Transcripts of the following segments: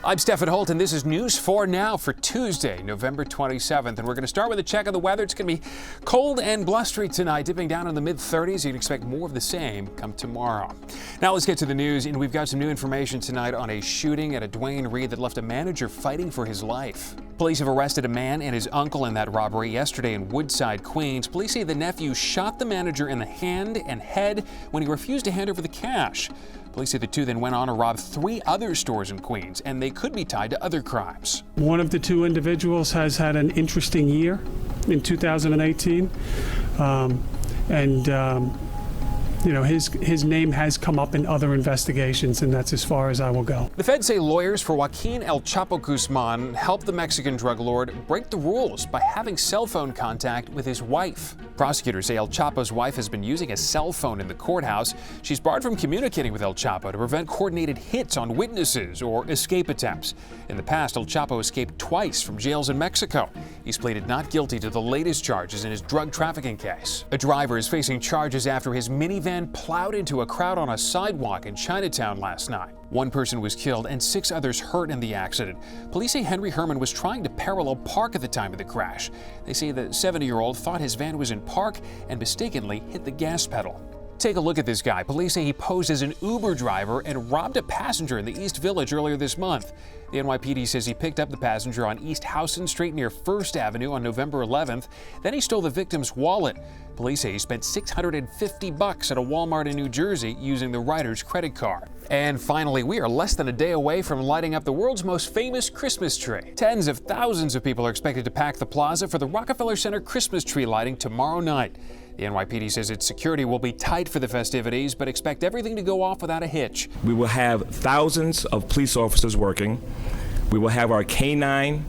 I'm Stefan Holt, and this is News 4 Now for Tuesday, November 27th. And we're going to start with a check of the weather. It's going to be cold and blustery tonight, dipping down in the mid-30s. You can expect more of the same come tomorrow. Now let's get to the news. And we've got some new information tonight on a shooting at a Duane Reade that left a manager fighting for his life. Police have arrested a man and his uncle in that robbery yesterday in Woodside, Queens. Police say the nephew shot the manager in the hand and head when he refused to hand over the cash. Police say the two then went on to rob 3 other stores in Queens, and they could be tied to other crimes. One of the 2 individuals has had an interesting year in 2018, his name has come up in other investigations, and that's as far as I will go. The feds say lawyers for Joaquin El Chapo Guzman helped the Mexican drug lord break the rules by having cell phone contact with his wife. Prosecutors say El Chapo's wife has been using a cell phone in the courthouse. She's barred from communicating with El Chapo to prevent coordinated hits on witnesses or escape attempts. In the past, El Chapo escaped twice from jails in Mexico. He's pleaded not guilty to the latest charges in his drug trafficking case. A driver is facing charges after his minivan plowed into a crowd on a sidewalk in Chinatown last night. 1 person was killed and 6 others hurt in the accident. Police say Henry Herman was trying to parallel park at the time of the crash. They say the 70-year-old thought his van was in park and mistakenly hit the gas pedal. Take a look at this guy. Police say he posed as an Uber driver and robbed a passenger in the East Village earlier this month. The NYPD says he picked up the passenger on East Houston Street near First Avenue on November 11th. Then he stole the victim's wallet. Police say he spent $650 at a Walmart in New Jersey using the rider's credit card. And finally, we are less than a day away from lighting up the world's most famous Christmas tree. Tens of thousands of people are expected to pack the plaza for the Rockefeller Center Christmas Tree lighting tomorrow night. The NYPD says its security will be tight for the festivities, but expect everything to go off without a hitch. We will have thousands of police officers working. We will have our K9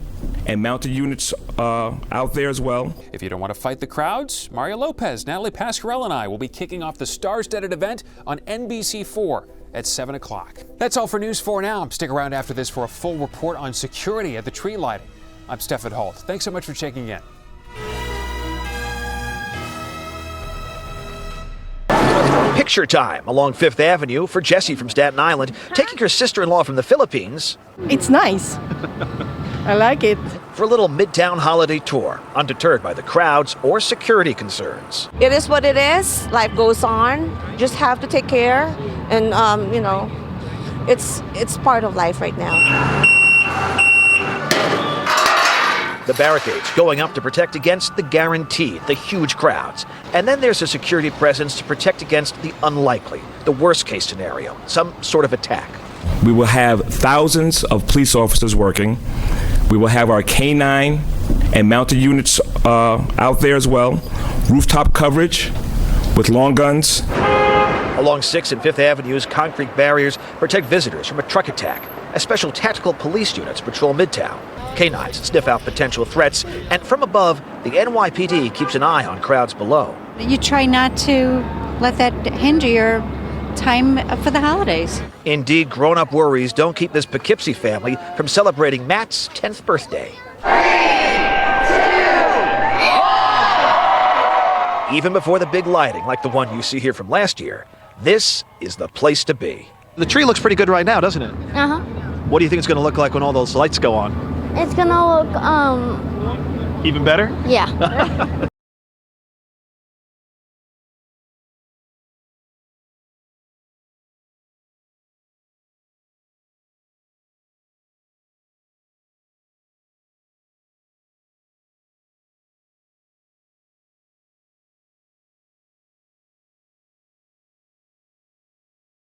and mounted units out there as well. If you don't want to fight the crowds, Mario Lopez, Natalie Pasquarello, and I will be kicking off the star-studded event on NBC4 at 7 o'clock. That's all for News 4 Now. Stick around after this for a full report on security at the tree lighting. I'm Stefan Holt. Thanks so much for checking in. Picture time along 5th Avenue for Jessie from Staten Island, taking her sister-in-law from the Philippines. It's nice. I like it. For a little Midtown holiday tour, undeterred by the crowds or security concerns. It is what it is. Life goes on. Just have to take care. And, it's part of life right now. The barricades going up to protect against the guaranteed, the huge crowds. And then there's a security presence to protect against the unlikely, the worst case scenario, some sort of attack. We will have thousands of police officers working. We will have our K9 and mounted units out there as well. Rooftop coverage with long guns. Along 6th and 5th Avenues, concrete barriers protect visitors from a truck attack. As special tactical police units patrol Midtown. K9s sniff out potential threats, and from above, the NYPD keeps an eye on crowds below. You try not to let that hinder your time for the holidays. Indeed, grown-up worries don't keep this Poughkeepsie family from celebrating Matt's 10th birthday. 3, 2, 1. Even before the big lighting, like the one you see here from last year, this is the place to be. The tree looks pretty good right now, doesn't it? Uh-huh. What do you think it's going to look like when all those lights go on? It's gonna look, Even better? yeah.